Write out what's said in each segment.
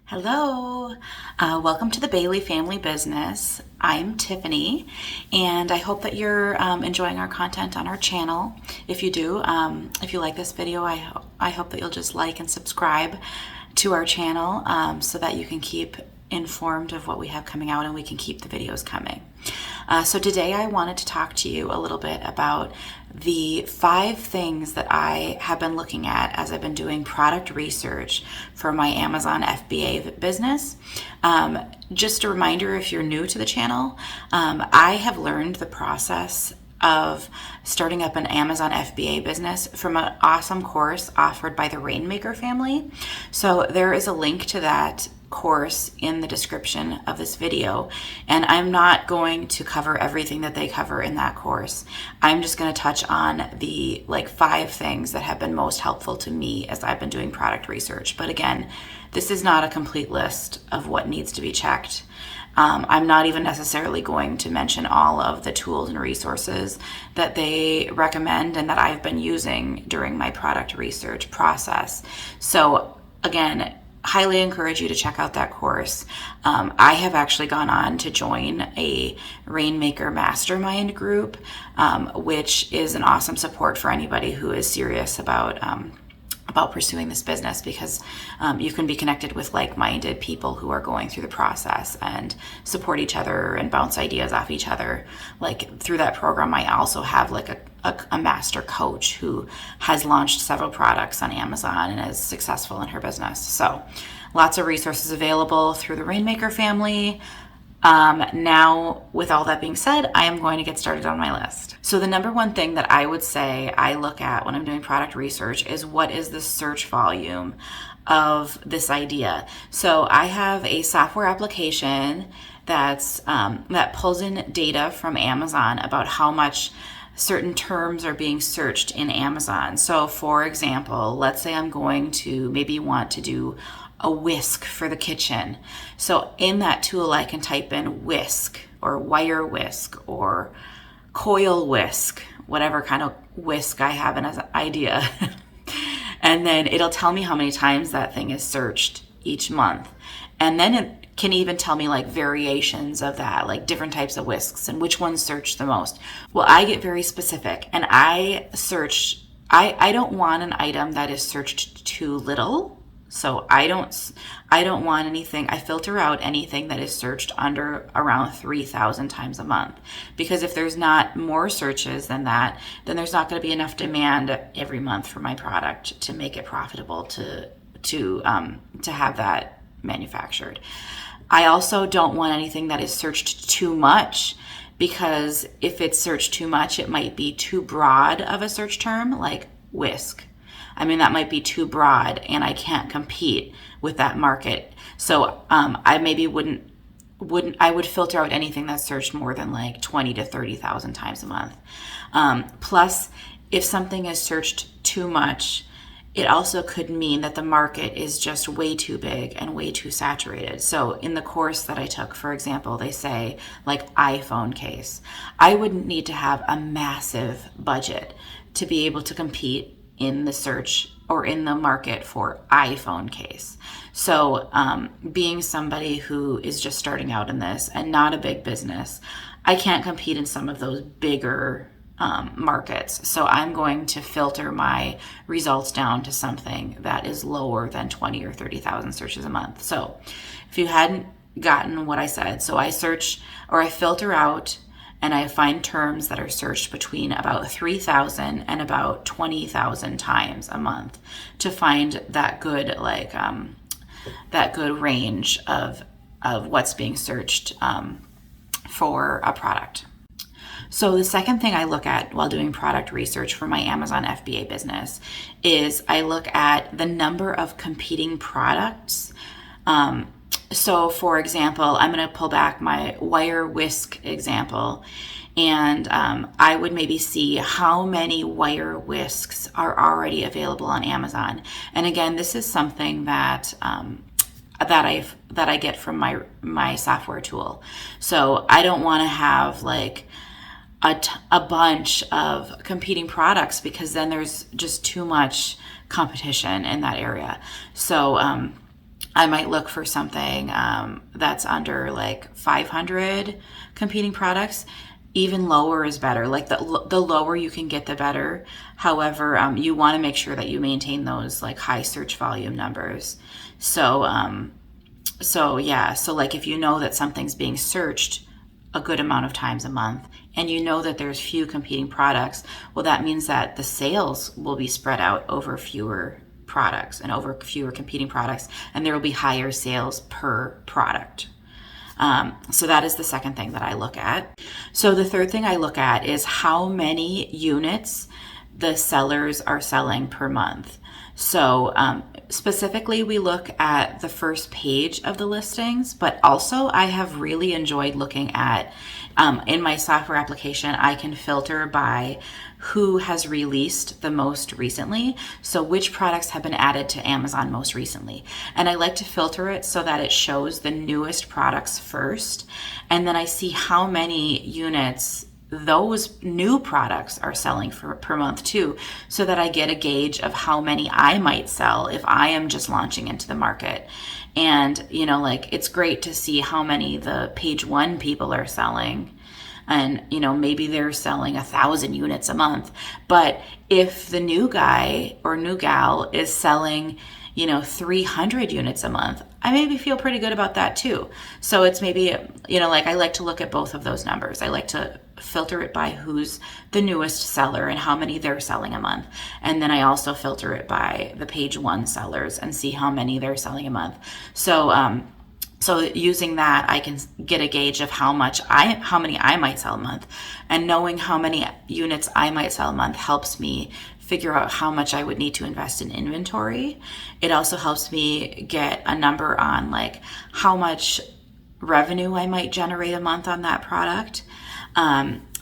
Hello, welcome to the Bailey Family Business. I'm Tiffany, and I hope that you're enjoying our content on our channel. If you do, if you like this video, I hope that you'll just like and subscribe to our channel so that you can keep informed of what we have coming out and we can keep the videos coming. So today I wanted to talk to you a little bit about the 5 things that I have been looking at as I've been doing product research for my Amazon FBA business. Just a reminder, if you're new to the channel, I have learned the process of starting up an Amazon FBA business from an awesome course offered by the Rainmaker family. So there is a link to that course in the description of this video, and I'm not going to cover everything that they cover in that course. I'm just going to touch on the 5 things that have been most helpful to me as I've been doing product research. But again, this is not a complete list of what needs to be checked. I'm not even necessarily going to mention all of the tools and resources that they recommend and that I've been using during my product research process. So again, highly encourage you to check out that course. I have actually gone on to join a Rainmaker mastermind group, which is an awesome support for anybody who is serious about pursuing this business, because you can be connected with like-minded people who are going through the process and support each other and bounce ideas off each other. Through that program, I also have a master coach who has launched several products on Amazon and is successful in her business. So lots of resources available through the Rainmaker family. Now, with all that being said, I am going to get started on my list. So the number one thing that I would say I look at when I'm doing product research is what is the search volume of this idea. So I have a software application that pulls in data from Amazon about how much certain terms are being searched in Amazon. So for example, let's say I'm going to maybe want to do a whisk for the kitchen. So in that tool, I can type in whisk or wire whisk or coil whisk, whatever kind of whisk I have as an idea. And then it'll tell me how many times that thing is searched each month. And then it can even tell me variations of that, different types of whisks and which ones search the most. Well, I get very specific and I search, I don't want an item that is searched too little. So I don't want anything, I filter out anything that is searched under around 3,000 times a month, because if there's not more searches than that, then there's not going to be enough demand every month for my product to make it profitable to have that manufactured. I also don't want anything that is searched too much, because if it's searched too much, it might be too broad of a search term, like whisk. That might be too broad and I can't compete with that market. So I maybe I would filter out anything that's searched more than 20 to 30,000 times a month. Plus, if something is searched too much, it also could mean that the market is just way too big and way too saturated. So in the course that I took, for example, they say iPhone case. I wouldn't need to have a massive budget to be able to compete in the search or in the market for iPhone case. So being somebody who is just starting out in this and not a big business, I can't compete in some of those bigger markets. So I'm going to filter my results down to something that is lower than 20 or 30,000 searches a month. So if you hadn't gotten what I said, so I search or I filter out and I find terms that are searched between about 3,000 and about 20,000 times a month to find that good that good range of what's being searched for a product. So the second thing I look at while doing product research for my Amazon FBA business is I look at the number of competing products. So for example, I'm going to pull back my wire whisk example, and I would maybe see how many wire whisks are already available on Amazon. And again, this is something that I get from my software tool. So I don't want to have a bunch of competing products, because then there's just too much competition in that area. So I might look for something that's under like 500 competing products. Even lower is better. Like the lower you can get, the better. However, you want to make sure that you maintain those like high search volume numbers. So yeah, so like if you know that something's being searched a good amount of times a month, and you know that there's few competing products, well, that means that the sales will be spread out over fewer products and over fewer competing products, and there will be higher sales per product. So that is the second thing that I look at. So the third thing I look at is how many units the sellers are selling per month. So specifically, we look at the first page of the listings, but also I have really enjoyed looking at, in my software application, I can filter by who has released the most recently. So which products have been added to Amazon most recently. And I like to filter it so that it shows the newest products first. And then I see how many units those new products are selling for per month too, so that I get a gauge of how many I might sell if I am just launching into the market. And, you know, like it's great to see how many the page one people are selling. And, you know, maybe they're selling 1,000 units a month. But if the new guy or new gal is selling, you know, 300 units a month, I maybe feel pretty good about that too. So it's maybe, you know, like I like to look at both of those numbers. I like to filter it by who's the newest seller and how many they're selling a month. And then I also filter it by the page one sellers and see how many they're selling a month. So using that, I can get a gauge of how many I might sell a month, and knowing how many units I might sell a month helps me figure out how much I would need to invest in inventory. It also helps me get a number on like how much revenue I might generate a month on that product.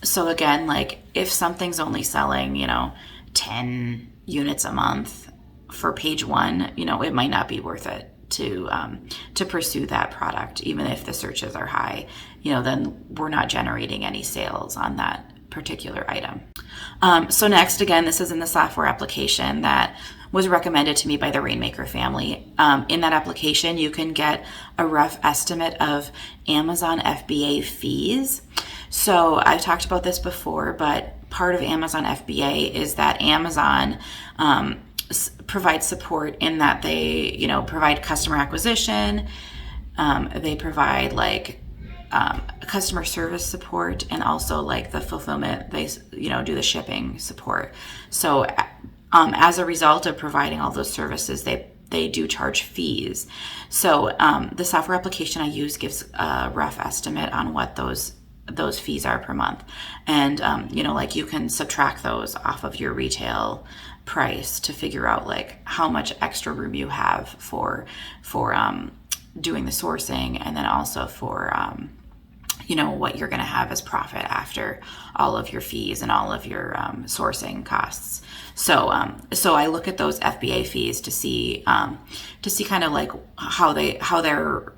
So again, like if something's only selling, you know, 10 units a month for page one, you know, it might not be worth it to pursue that product, even if the searches are high. You know, then we're not generating any sales on that particular item. So next, again, this is in the software application that was recommended to me by the Rainmaker family. In that application, you can get a rough estimate of Amazon FBA fees. So I've talked about this before, but part of Amazon FBA is that Amazon provide support in that they, you know, provide customer acquisition. They provide like customer service support, and also like the fulfillment. They, you know, do the shipping support. So as a result of providing all those services, they do charge fees. So the software application I use gives a rough estimate on what those fees are per month. And, you know, like you can subtract those off of your retail price to figure out like how much extra room you have for doing the sourcing, and then also for, you know, what you're going to have as profit after all of your fees and all of your sourcing costs. So I look at those FBA fees to see kind of like how they're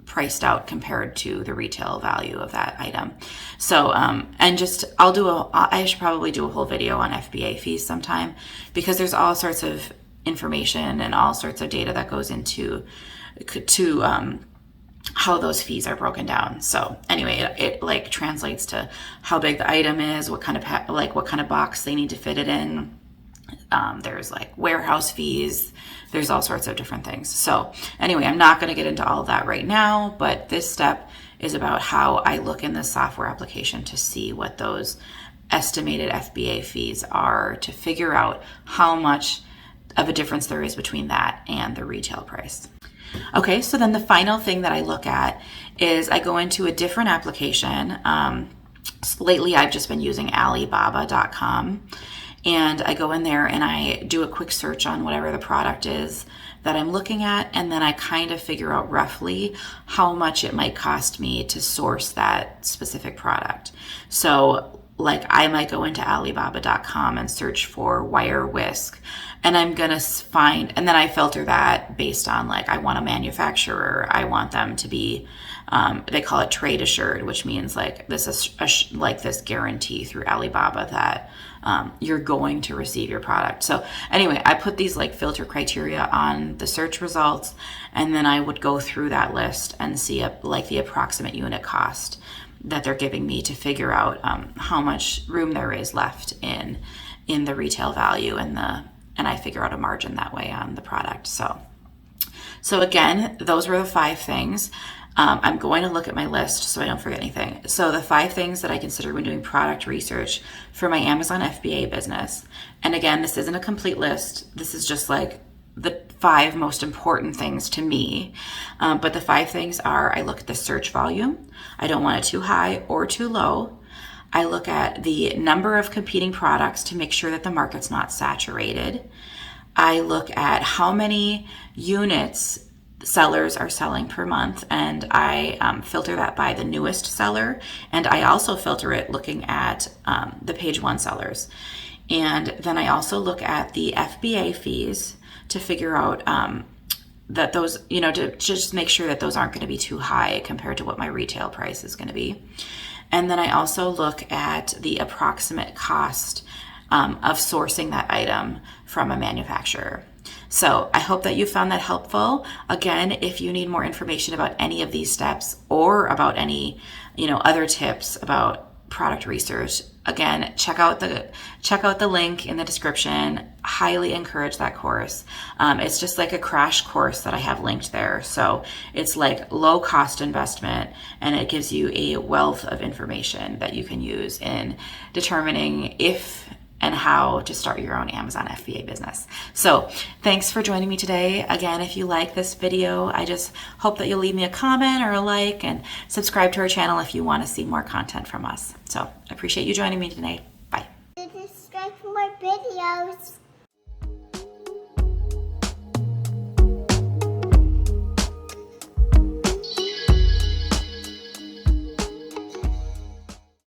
priced out compared to the retail value of that item. So, and just, I should probably do a whole video on FBA fees sometime, because there's all sorts of information and all sorts of data that goes into how those fees are broken down. So anyway, it like translates to how big the item is, what kind of box they need to fit it in. There's like warehouse fees. There's all sorts of different things. So anyway, I'm not going to get into all of that right now, but this step is about how I look in the software application to see what those estimated FBA fees are, to figure out how much of a difference there is between that and the retail price. Okay, so then the final thing that I look at is I go into a different application. Lately, I've just been using Alibaba.com. And I go in there and I do a quick search on whatever the product is that I'm looking at, and then I kind of figure out roughly how much it might cost me to source that specific product. So like I might go into Alibaba.com and search for wire whisk, and I'm going to find, and then I filter that based on like, I want a manufacturer, I want them to be, they call it trade assured, which means like this is like this guarantee through Alibaba that you're going to receive your product. So anyway, I put these like filter criteria on the search results, and then I would go through that list and see like the approximate unit cost that they're giving me to figure out how much room there is left in the retail value, and I figure out a margin that way on the product. So again, those were the 5 things. I'm going to look at my list so I don't forget anything. So the 5 things that I consider when doing product research for my Amazon FBA business. And again, this isn't a complete list. This is just like the 5 most important things to me. But the 5 things are: I look at the search volume. I don't want it too high or too low. I look at the number of competing products to make sure that the market's not saturated. I look at how many units sellers are selling per month, and I filter that by the newest seller, and I also filter it looking at the page 1 sellers. And then I also look at the FBA fees to figure out that those, to just make sure that those aren't going to be too high compared to what my retail price is going to be. And then I also look at the approximate cost of sourcing that item from a manufacturer. So I hope that you found that helpful. Again, if you need more information about any of these steps or about any, other tips about product research, again, check out the link in the description. Highly encourage that course. It's just like a crash course that I have linked there. So it's like low cost investment, and it gives you a wealth of information that you can use in determining if and how to start your own Amazon FBA business. So thanks for joining me today. Again, if you like this video, I just hope that you'll leave me a comment or a like, and subscribe to our channel if you want to see more content from us. So I appreciate you joining me today. Bye. Subscribe for more videos.